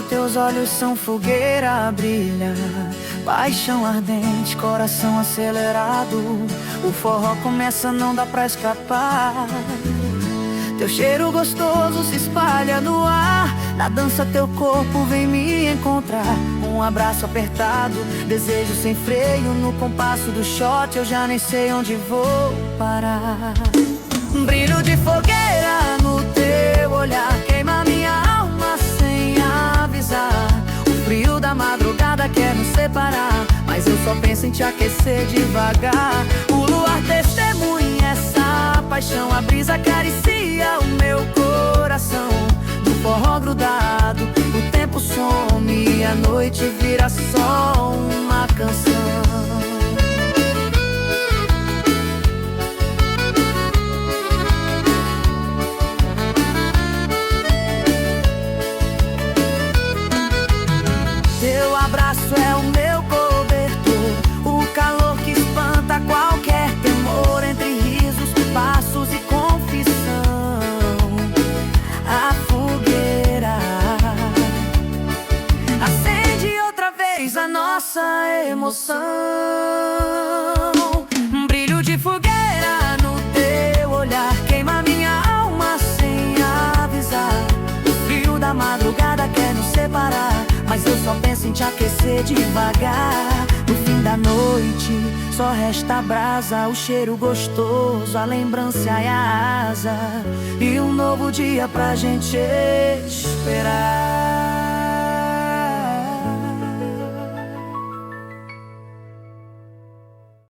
teus olhos são fogueira, brilha, paixão ardente, coração acelerado. O forró começa, não dá pra escapar. Teu cheiro gostoso se espalha no ar. Na dança teu corpo vem me encontrar. Um abraço apertado, desejo sem freio. No compasso do shot eu já nem sei onde vou parar. Brilho de fogueira no teu olhar, queima minha alma sem avisar. O frio da madrugada quer nos separar, mas eu só penso em te aquecer devagar. O luar testemunha essa paixão, a brisa acaricia o meu coração. No forró grudado, o tempo some e a noite vira só uma canção. Teu abraço é o meu cobertor, o calor que espanta qualquer temor. Entre risos, passos e confissão, a fogueira acende outra vez a nossa emoção. Brilho de fogueira no teu olhar, queima minha alma sem avisar. O frio da madrugada quer nos separar, mas eu só penso em te aquecer devagar. No fim da noite só resta a brasa, o cheiro gostoso, a lembrança e a asa, e um novo dia pra gente esperar.